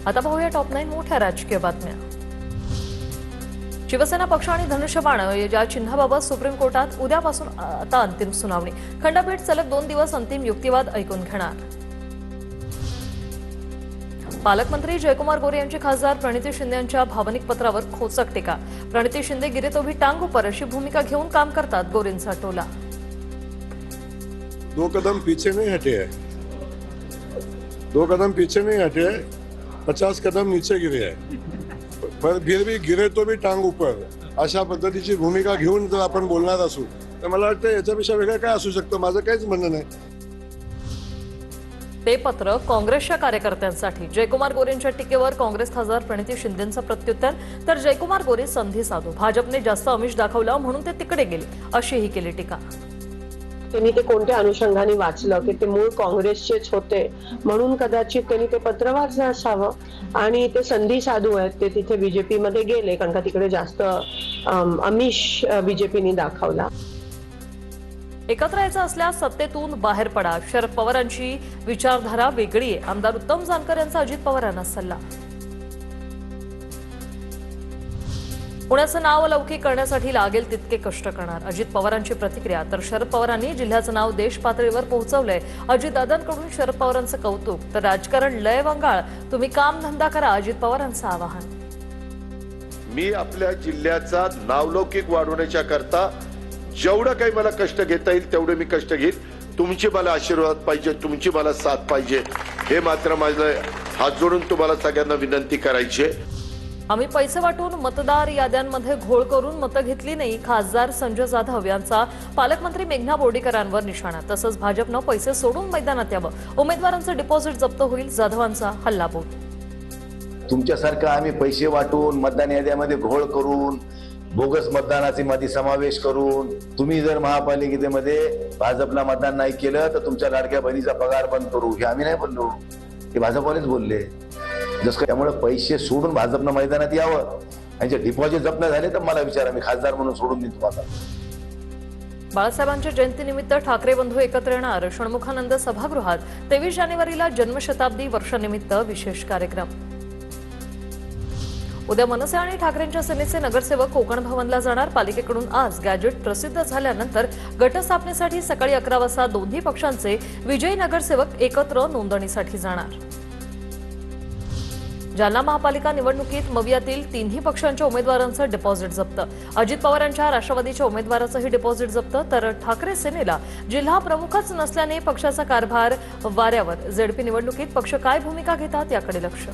आता पाहूया टॉप 9 मोठ्या राजकीय बातम्या। शिवसेना पक्ष आणि धनुष्यबाण या चिन्हाबाबत सुप्रीम कोर्टात उद्यापासून आता अंतिम सुनावणी। खंडपीठ सलग 2 दिवस अंतिम युक्तिवाद ऐकून घेणार। पालकमंत्री जयकुमार गोरे यांची खासदार प्रणिती शिंदे यांच्या भावनिक पत्रावर खोचक टीका। प्रणिती शिंदे गिरे तो भी टांग ऊपर अशी भूमिका घेऊन काम करतात, गोरेंचा टोला। 2 कदम पीछे नहीं हटे हैं, 2 कदम पीछे नहीं हटे, 50 कदम नीचे गिरे हैं, पर फिर भी गिरे तो भी टांग ऊपर अशा पद्धतीची भूमिका घेऊन जर आपण बोलणार असू तर मला वाटतं याच्यापेक्षा वेगळं काय असू शकतं। माझं काहीच म्हणणं नाही। ते पत्र काँग्रेसच्या कार्यकर्त्यांसाठी। जयकुमार गोरेंच्या टीकेवर काँग्रेस खासदार प्रणिती शिंदेंचं प्रत्युत्तर। तर जयकुमार गोरे संधी साधू, भाजपने जास्त आमिष दाखवलं म्हणून ते तिकडे गेले अशीही केली टीका। त्यांनी ते कोणत्या अनुषंगाने वाचलं की ते मूळ काँग्रेसचेच होते म्हणून कदाचित त्यांनी ते पत्र वाचलं असावं आणि ते संधी साधू आहेत, ते तिथे बीजेपी मध्ये गेले कारण का तिकडे जास्त आमिष बीजेपीने दाखवला। एकत्र यायचं असल्यास सत्तेतून बाहेर पडा, शरद पवारांची विचारधारा वेगळी आहे। आमदार उत्तम जानकर यांचा अजित पवारांना सल्ला। पुण्याचं नाव लौकिक करण्यासाठी लागेल तितके कष्ट करणार, अजित पवारांची प्रतिक्रिया। तर शरद पवारांनी जिल्ह्याचं नाव देश पातळीवर पोहोचवलंय, अजितदादांकडून शरद पवारांचं कौतुक। तर राजकारण लय वंगाळ, तुम्ही काम धंदा करा, अजित पवारांचं आवाहन। मी आपल्या जिल्ह्याचा नावलौकिक वाढवण्याच्या करता जेवढं काही मला कष्ट घेता येईल तेवढे मी कष्ट घेईल। तुमची मला आशीर्वाद पाहिजे, तुमची मला साथ पाहिजे, हे मात्र माझं हात जोडून तुम्हाला सगळ्यांना विनंती करायची आहे। आम्ही पैसे वाटून मतदार याद्यांमध्ये घोळ करून मतं घेतली नाही, खासदार संजय जाधव यांचा पालकमंत्री मेघना बोर्डीकरांवर निशाणा। तसंच भाजपनं पैसे सोडून मैदानात यावं, उमेदवारांचं डिपॉझिट जप्त होईल, जाधवांचा हल्लाबोल। तुमच्यासारखं आम्ही पैसे वाटून मतदान याद्यामध्ये घोळ करून बोगस मतदानाचे मध्ये समावेश करून तुम्ही जर महापालिकेमध्ये भाजपला मतदान नाही केलं तर तुमच्या लाडक्या बहिणीचा पगार बंद करू, हे आम्ही नाही बोललो, हे भाजपवालेच बोलले। जसं त्यामुळे पैसे सोडून भाजपनं मैदानात यावं, यांचे डिपॉझिट जप्त झाले तर मला विचारा, मी खासदार म्हणून सोडून देईन तुम्हाला। बाळासाहेबांच्या जयंतीनिमित्त ठाकरे बंधू एकत्र येणार, षण्मुखानंद सभागृहात 23 जानेवारीला जन्मशताब्दी वर्षानिमित्त विशेष कार्यक्रम। उद्या मनसे आणि ठाकरेंच्या सेनेचे नगरसेवक कोकण भवनला जाणार। पालिकेकडून आज गॅजेट प्रसिद्ध झाल्यानंतर गटस्थापनेसाठी सकाळी 11 वाजता दोन्ही पक्षांचे विजयी नगरसेवक एकत्र नोंदणीसाठी जाणार। जालना महापालिका निवडणुकीत मवियातील 3ही पक्षांच्या उमेदवारांचं डिपॉझिट जप्त। अजित पवारांच्या राष्ट्रवादीच्या उमेदवाराचंही डिपॉझिट जप्त। तर ठाकरे सेनेला जिल्हा प्रमुखच नसल्याने पक्षाचा कारभार वाऱ्यावर। जेडपी निवडणुकीत पक्ष काय भूमिका घेतात याकडे लक्ष।